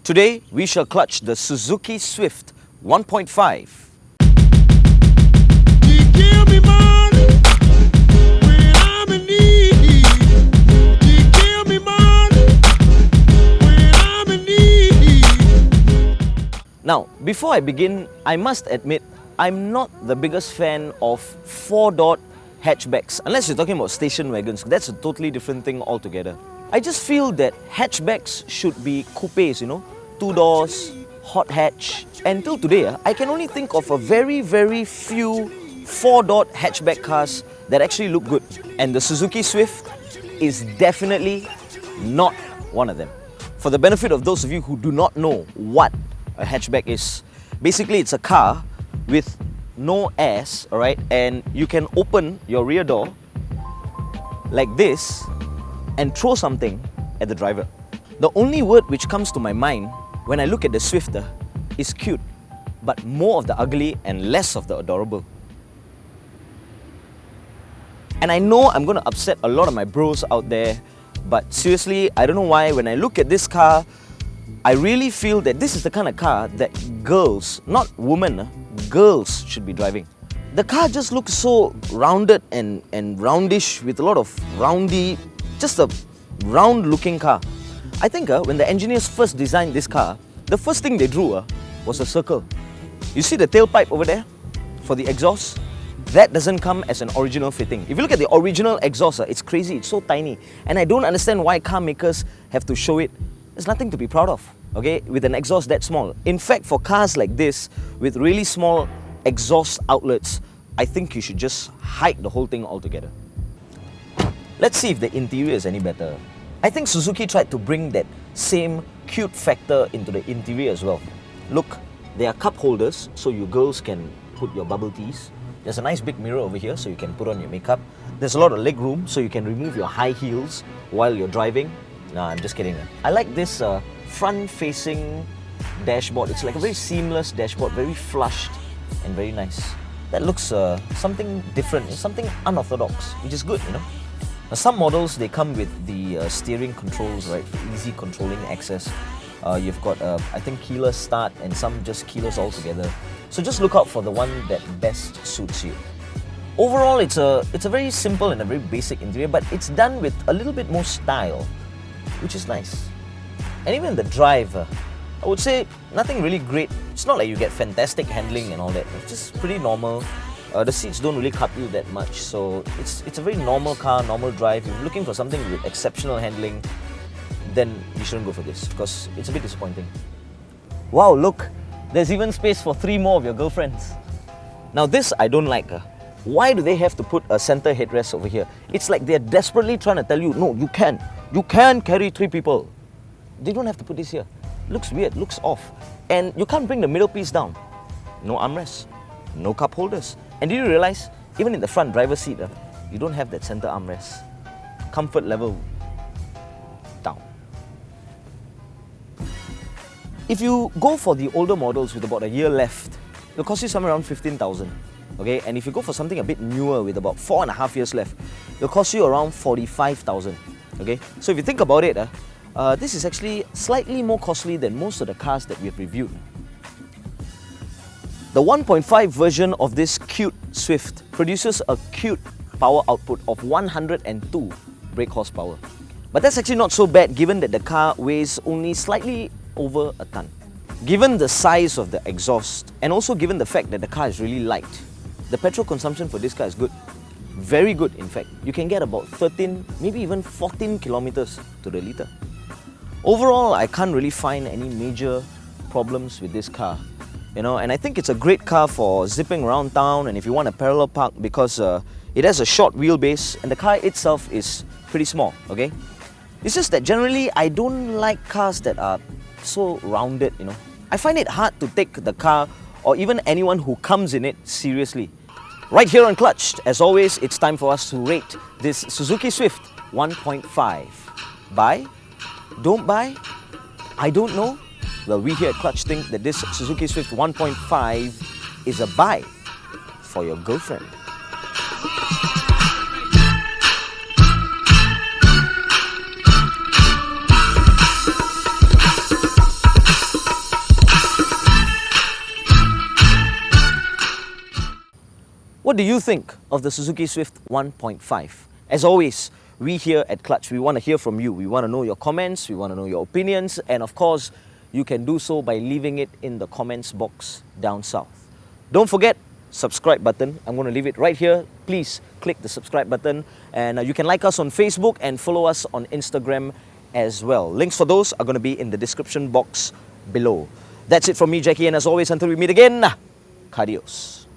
Today, we shall clutch the Suzuki Swift 1.5. You give me money when I'm in need. You give me money when I'm in need. Now, before I begin, I must admit, I'm not the biggest fan of 4-door hatchbacks, unless you're talking about station wagons. That's a totally different thing altogether. I just feel that hatchbacks should be coupes, 2 doors, hot hatch. Until today, I can only think of a very few 4-door hatchback cars that actually look good. And the Suzuki Swift is definitely not one of them. For the benefit of those of you who do not know what a hatchback is, basically it's a car with no airs, alright, and you can open your rear door like this and throw something at the driver. The only word which comes to my mind when I look at the Swifter is cute, but more of the ugly and less of the adorable. And I know I'm going to upset a lot of my bros out there, but seriously, I don't know why, when I look at this car, I really feel that this is the kind of car that girls, not women, girls should be driving. The car just looks so rounded and roundish with a lot of roundy, just a round looking car. I think when the engineers first designed this car, the first thing they drew was a circle. You see the tailpipe over there for the exhaust? That doesn't come as an original fitting. If you look at the original exhaust, it's crazy, it's so tiny. And I don't understand why car makers have to show it. There's nothing to be proud of, okay, with an exhaust that small. In fact, for cars like this, with really small exhaust outlets, I think you should just hide the whole thing altogether. Let's see if the interior is any better. I think Suzuki tried to bring that same cute factor into the interior as well. Look, there are cup holders, so you girls can put your bubble teas. There's a nice big mirror over here, so you can put on your makeup. There's a lot of leg room, so you can remove your high heels while you're driving. No, I'm just kidding. I like this front-facing dashboard. It's like a very seamless dashboard, very flushed and very nice. That looks something different, something unorthodox, which is good, Now, some models, they come with the steering controls, right, for easy controlling access. You've got, I think, keyless start and some just keyless altogether. So just look out for the one that best suits you. Overall, it's a very simple and a very basic interior, but it's done with a little bit more style, which is nice. And even the drive, I would say nothing really great. It's not like you get fantastic handling and all that. It's just pretty normal. The seats don't really cut you that much, so it's a very normal car, normal drive. If you're looking for something with exceptional handling, then you shouldn't go for this, because it's a bit disappointing. Wow, look! There's even space for 3 more of your girlfriends. Now this I don't like. Why do they have to put a center headrest over here? It's like they're desperately trying to tell you, no, you can carry 3 people. They don't have to put this here. Looks weird, looks off. And you can't bring the middle piece down. No armrests, no cup holders. And did you realize, even in the front driver's seat, you don't have that center armrest. Comfort level down. If you go for the older models with about a year left, it'll cost you somewhere around 15,000. Okay, and if you go for something a bit newer with about 4.5 years left, it'll cost you around 45,000. Okay, so if you think about it, this is actually slightly more costly than most of the cars that we've reviewed. The 1.5 version of this cute Swift produces a cute power output of 102 brake horsepower. But that's actually not so bad given that the car weighs only slightly over a ton. Given the size of the exhaust and also given the fact that the car is really light, the petrol consumption for this car is good. Very good, in fact. You can get about 13, maybe even 14 kilometers to the litre. Overall, I can't really find any major problems with this car. And I think it's a great car for zipping around town, and if you want a parallel park, because it has a short wheelbase and the car itself is pretty small, okay? It's just that generally I don't like cars that are so rounded, I find it hard to take the car or even anyone who comes in it seriously. Right here on Clutched, as always, it's time for us to rate this Suzuki Swift 1.5. Buy? Don't buy? I don't know. Well, we here at Clutch think that this Suzuki Swift 1.5 is a buy for your girlfriend. What do you think of the Suzuki Swift 1.5? As always, we here at Clutch, we want to hear from you. We want to know your comments, we want to know your opinions, and of course, you can do so by leaving it in the comments box down south. Don't forget, subscribe button. I'm going to leave it right here. Please click the subscribe button, and you can like us on Facebook and follow us on Instagram as well. Links for those are going to be in the description box below. That's it from me, Jackie, and as always, until we meet again, Adios.